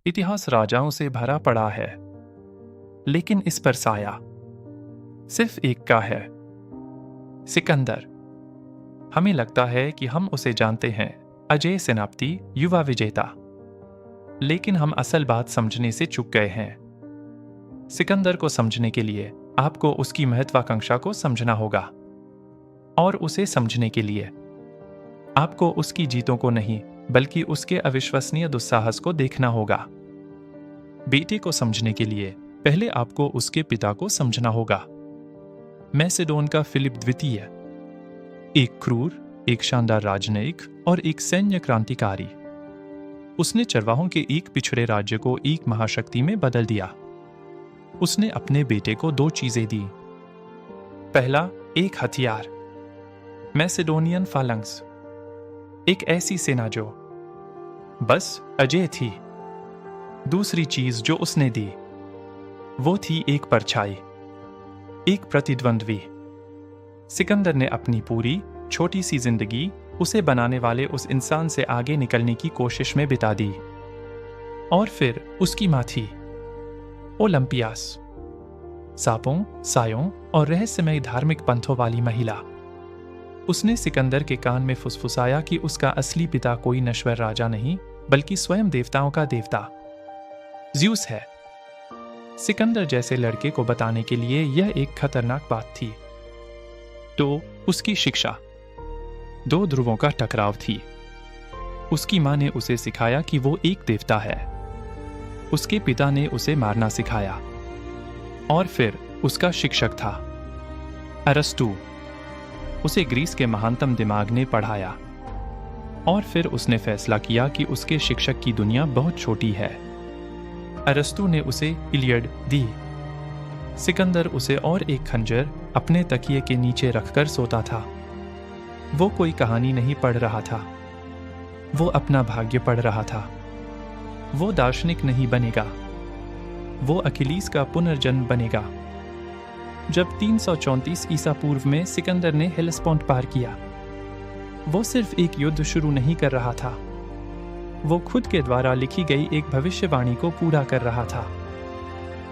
इतिहास राजाओं से भरा पड़ा है, लेकिन इस पर साया सिर्फ एक का है, सिकंदर। हमें लगता है कि हम उसे जानते हैं, अजय सेनापति, युवा विजेता, लेकिन हम असल बात समझने से चूक गए हैं। सिकंदर को समझने के लिए आपको उसकी महत्वाकांक्षा को समझना होगा, और उसे समझने के लिए आपको उसकी जीतों को नहीं बल्कि उसके अविश्वसनीय दुस्साहस को देखना होगा। बेटे को समझने के लिए पहले आपको उसके पिता को समझना होगा। मैसेडोन का फिलिप द्वितीय एक क्रूर, एक शानदार राजनयिक और एक सैन्य क्रांतिकारी। उसने चरवाहों के एक पिछड़े राज्य को एक महाशक्ति में बदल दिया। उसने अपने बेटे को दो चीजें दी। पहला, एक हथियार, मैसेडोनियन फालंक्स, एक ऐसी सेना जो बस अजेय थी। दूसरी चीज जो उसने दी वो थी एक परछाई, एक प्रतिद्वंद्वी। सिकंदर ने अपनी पूरी छोटी सी जिंदगी उसे बनाने वाले उस इंसान से आगे निकलने की कोशिश में बिता दी। और फिर उसकी मां थी ओलंपियास, सांपों, सायों और रहस्यमय धार्मिक पंथों वाली महिला। उसने सिकंदर के कान में फुसफुसाया कि उसका असली पिता कोई नश्वर राजा नहीं बल्कि स्वयं देवताओं का देवता ज़्यूस है। सिकंदर जैसे लड़के को बताने के लिए यह एक खतरनाक बात थी। तो उसकी शिक्षा दो ध्रुवों का टकराव थी। उसकी मां ने उसे सिखाया कि वो एक देवता है। उसके पिता ने उसे मारना सिखाया। और फिर उसका शिक्षक था अरस्तु। उसे ग्रीस के महानतम दिमाग ने पढ़ाया। और फिर उसने फैसला किया कि उसके शिक्षक की दुनिया बहुत छोटी है। अरस्तु ने उसे इलियड दी। सिकंदर उसे और एक खंजर अपने तकिए के नीचे रखकर सोता था। वो कोई कहानी नहीं पढ़ रहा था, वो अपना भाग्य पढ़ रहा था। वो दार्शनिक नहीं बनेगा, वो अखिलीस का पुनर्जन्म बनेगा। जब 334 ईसा पूर्व में सिकंदर ने हेलेस्पोंट पार किया, वो सिर्फ एक युद्ध शुरू नहीं कर रहा था, वो खुद के द्वारा लिखी गई एक भविष्यवाणी को पूरा कर रहा था।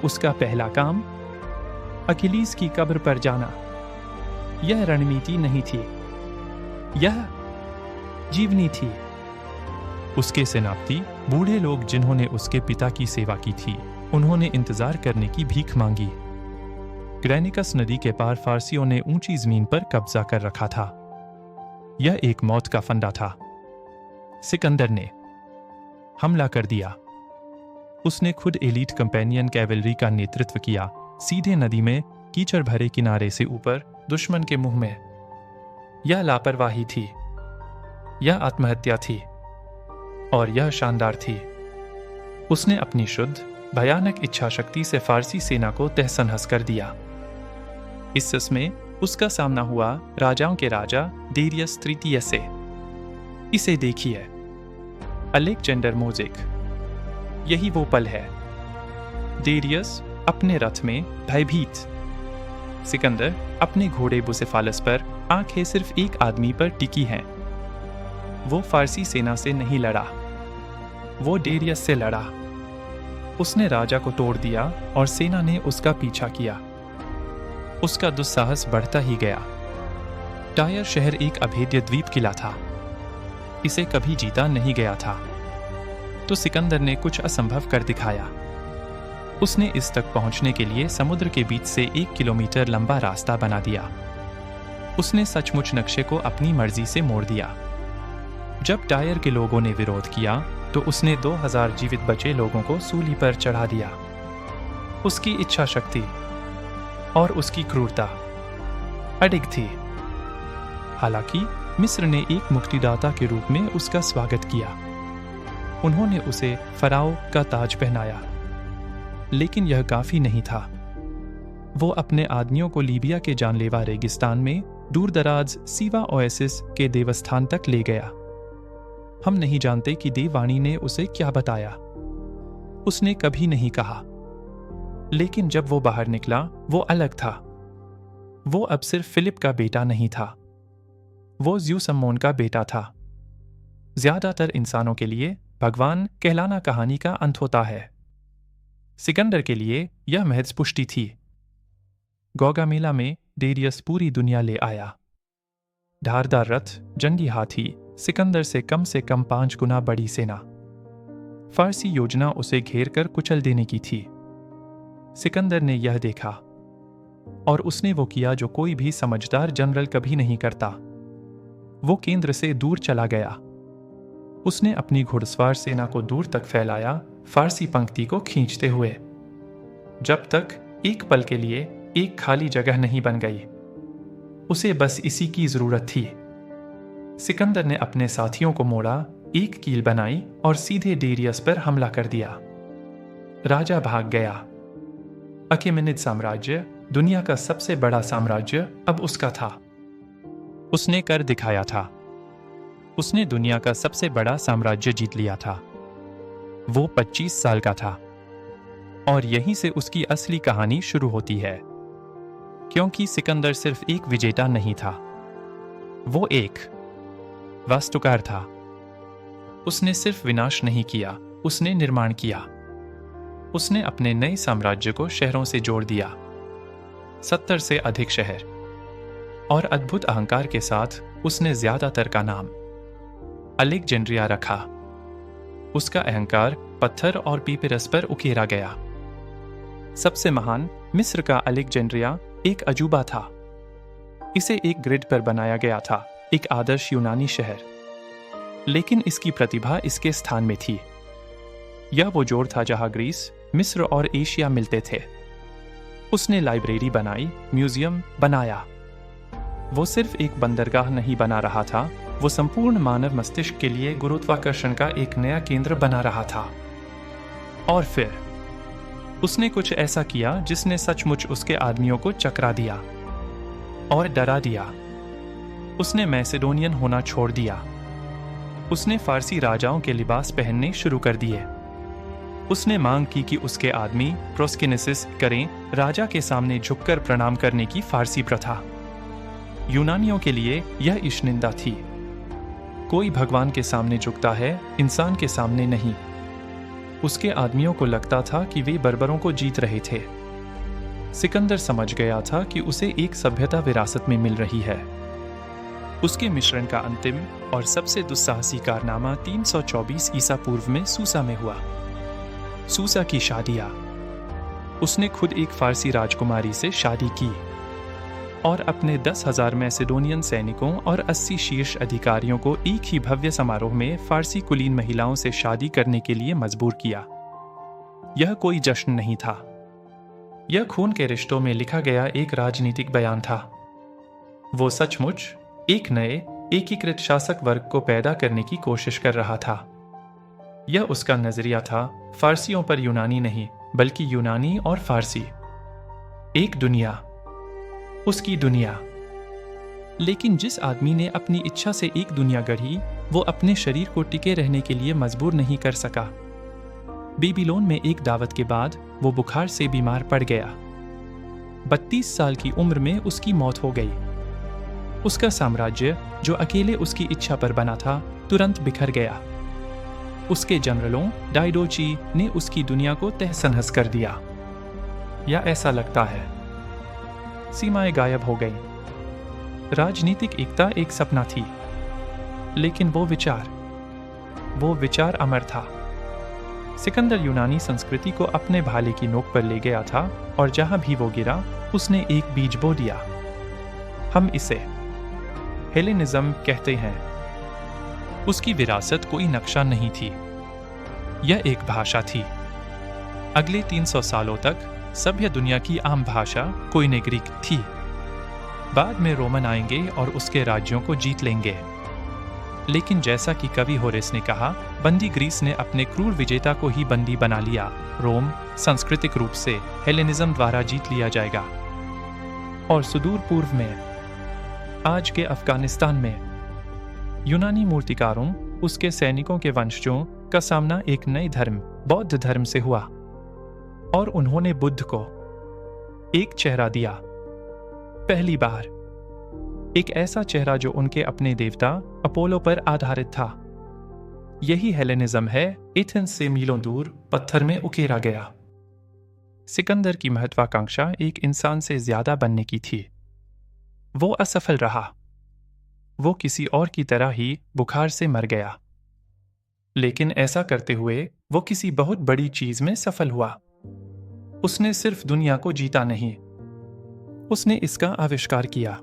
उसका पहला काम अखिलीस की कब्र पर जाना। यह रणनीति नहीं थी, यह जीवनी थी। उसके सेनापति, बूढ़े लोग जिन्होंने उसके पिता की सेवा की थी, उन्होंने इंतजार करने की भीख मांगी। ग्रैनिकस नदी के पार फारसियों ने ऊंची जमीन पर कब्जा कर रखा था। यह एक मौत का फंदा था। सिकंदर ने हमला कर दिया। उसने खुद एलीट कंपेनियन कैवलरी का नेतृत्व किया, सीधे नदी में कीचड़ भरे किनारे से ऊपर दुश्मन के मुंह में। यह लापरवाही थी, यह आत्महत्या थी, और यह शानदार थी। उसने अपनी शुद्ध, भयानक इच्छा शक्ति से फारसी सेना को तहस-नहस कर दिया। इस समय उसका सामना हुआ राजाओं के राजा डेरियस तृतीय से। इसे देखिए, अलेक्जेंडर मोज़ेक। यही वो पल है। डेरियस अपने रथ में भयभीत, सिकंदर अपने घोड़े बुसेफालस पर आंखें सिर्फ एक आदमी पर टिकी हैं। वो फारसी सेना से नहीं लड़ा, वो डेरियस से लड़ा। उसने राजा को तोड़ दिया और सेना ने उसका पीछा किया। उसका दुस्साहस बढ़ता ही गया। टायर शहर एक अभेद्य द्वीप किला था। इसे कभी जीता नहीं गया था। तो सिकंदर ने कुछ असंभव कर दिखाया। उसने इस तक पहुंचने के लिए समुद्र के बीच से 1 किलोमीटर लंबा रास्ता बना दिया। उसने सचमुच नक्शे को अपनी मर्जी से मोड़ दिया। जब टायर के लोगों ने विरोध किया तो उसने 2000 जीवित बचे लोगों को सूली पर चढ़ा दिया। उसकी इच्छा शक्ति और उसकी क्रूरता अडिग थी। हालांकि मिस्र ने एक मुक्तिदाता के रूप में उसका स्वागत किया। उन्होंने उसे फराओ का ताज पहनाया, लेकिन यह काफी नहीं था। वो अपने आदमियों को लीबिया के जानलेवा रेगिस्तान में दूरदराज सीवा ओएसिस के देवस्थान तक ले गया। हम नहीं जानते कि देववाणी ने उसे क्या बताया। उसने कभी नहीं कहा। लेकिन जब वो बाहर निकला, वो अलग था। वो अब सिर्फ फिलिप का बेटा नहीं था, वो ज़्यूसम्मोन का बेटा था। ज्यादातर इंसानों के लिए भगवान कहलाना कहानी का अंत होता है। सिकंदर के लिए यह महज पुष्टि थी। गौगामेला में डेरियस पूरी दुनिया ले आया। धारदार रथ, जंगी हाथी, सिकंदर से कम 5 गुना बड़ी सेना। फारसी योजना उसे घेर कर कुचल देने की थी। सिकंदर ने यह देखा और उसने वो किया जो कोई भी समझदार जनरल कभी नहीं करता। वो केंद्र से दूर चला गया। उसने अपनी घुड़सवार सेना को दूर तक फैलाया, फारसी पंक्ति को खींचते हुए, जब तक एक पल के लिए एक खाली जगह नहीं बन गई। उसे बस इसी की जरूरत थी। सिकंदर ने अपने साथियों को मोड़ा, एक कील बनाई और सीधे डेरियस पर हमला कर दिया। राजा भाग गया। अखेमेनिद साम्राज्य, दुनिया का सबसे बड़ा साम्राज्य, अब उसका था। उसने कर दिखाया था। उसने दुनिया का सबसे बड़ा साम्राज्य जीत लिया था। वो 25 साल का था और यहीं से उसकी असली कहानी शुरू होती है। क्योंकि सिकंदर सिर्फ एक विजेता नहीं था, वो एक वास्तुकार था। उसने सिर्फ विनाश नहीं किया, उसने निर्माण किया। उसने अपने नए साम्राज्य को शहरों से जोड़ दिया, 70 से अधिक शहर, और अद्भुत अहंकार के साथ उसने ज्यादातर का नाम अलेक्जेंड्रिया रखा। उसका अहंकार पत्थर और पीपरस पर उकेरा गया। सबसे महान मिस्र का अलेक्जेंड्रिया एक अजूबा था। इसे एक ग्रिड पर बनाया गया था, एक आदर्श यूनानी शहर। लेकिन इसकी प्रतिभा इसके स्थान में थी। यह वो जोड़ था जहां ग्रीस, मिस्र और एशिया मिलते थे। उसने लाइब्रेरी बनाई, म्यूजियम बनाया। वो सिर्फ एक बंदरगाह नहीं बना रहा था, वो संपूर्ण मानव मस्तिष्क के लिए गुरुत्वाकर्षण का एक नया केंद्र बना रहा था। और फिर उसने कुछ ऐसा किया जिसने सचमुच उसके आदमियों को चकरा दिया और डरा दिया। उसने मैसेडोनियन होना छोड़ दिया। उसने फारसी राजाओं के लिबास पहनने शुरू कर दिए। उसने मांग की कि उसके आदमी प्रोस्किनेसिस करें, राजा के सामने झुककर प्रणाम करने की फारसी प्रथा। यूनानियों के लिए यह इश्निंदा थी। कोई भगवान के सामने झुकता है, इंसान के सामने नहीं। उसके आदमियों को लगता था कि वे बर्बरों को जीत रहे थे। सिकंदर समझ गया था कि उसे एक सभ्यता विरासत में मिल रही है। उसके मिश्रण का अंतिम और सबसे दुस्साहसी कारनामा 324 ईसा पूर्व में सूसा में हुआ। सूसा की शादियां। उसने खुद एक फारसी राजकुमारी से शादी की और अपने 10,000 मैसेडोनियन सैनिकों और 80 शीर्ष अधिकारियों को एक ही भव्य समारोह में फारसी कुलीन महिलाओं से शादी करने के लिए मजबूर किया। यह कोई जश्न नहीं था। यह खून के रिश्तों में लिखा गया एक राजनीतिक बयान था। वो सचमुच एक नए एकीकृत शासक वर्ग को पैदा करने की कोशिश कर रहा था। यह उसका नजरिया था, फारसियों पर यूनानी नहीं, बल्कि यूनानी और फारसी, एक दुनिया, उसकी दुनिया। लेकिन जिस आदमी ने अपनी इच्छा से एक दुनिया गढ़ी, वो अपने शरीर को टिके रहने के लिए मजबूर नहीं कर सका। बेबीलोन में एक दावत के बाद वो बुखार से बीमार पड़ गया। 32 साल की उम्र में उसकी मौत हो गई। उसका साम्राज्य, जो अकेले उसकी इच्छा पर बना था, तुरंत बिखर गया। उसके जनरलों डाइडोची ने उसकी दुनिया को तहस नहस कर दिया। या ऐसा लगता है। सीमाएं गायब हो गई। राजनीतिक एकता एक सपना थी, लेकिन वो विचार अमर था। सिकंदर यूनानी संस्कृति को अपने भाले की नोक पर ले गया था और जहां भी वो गिरा, उसने एक बीज बो दिया। हम इसे हेलेनिज्म कहते हैं। उसकी विरासत कोई नक्शा नहीं थी, यह एक भाषा थी। अगले 300 सालों तक सभ्य दुनिया की आम भाषा कोइने ग्रीक थी। बाद में रोमन आएंगे और उसके राज्यों को जीत लेंगे। लेकिन जैसा कि कवि होरेस ने कहा, बंदी ग्रीस ने अपने क्रूर विजेता को ही बंदी बना लिया। रोम सांस्कृतिक रूप से हेलेनिज्म द्वारा जीत लिया जाएगा। और सुदूर पूर्व में, आज के अफगानिस्तान में, यूनानी मूर्तिकारों, उसके सैनिकों के वंशजों का सामना एक नए धर्म, बौद्ध धर्म से हुआ। और उन्होंने बुद्ध को एक चेहरा दिया। पहली बार एक ऐसा चेहरा जो उनके अपने देवता अपोलो पर आधारित था। यही हेलेनिज्म है, एथेंस से मीलों दूर पत्थर में उकेरा गया। सिकंदर की महत्वाकांक्षा एक इंसान से ज्यादा बनने की थी। वो असफल रहा। वो किसी और की तरह ही बुखार से मर गया। लेकिन ऐसा करते हुए वो किसी बहुत बड़ी चीज में सफल हुआ। उसने सिर्फ दुनिया को जीता नहीं, उसने इसका आविष्कार किया।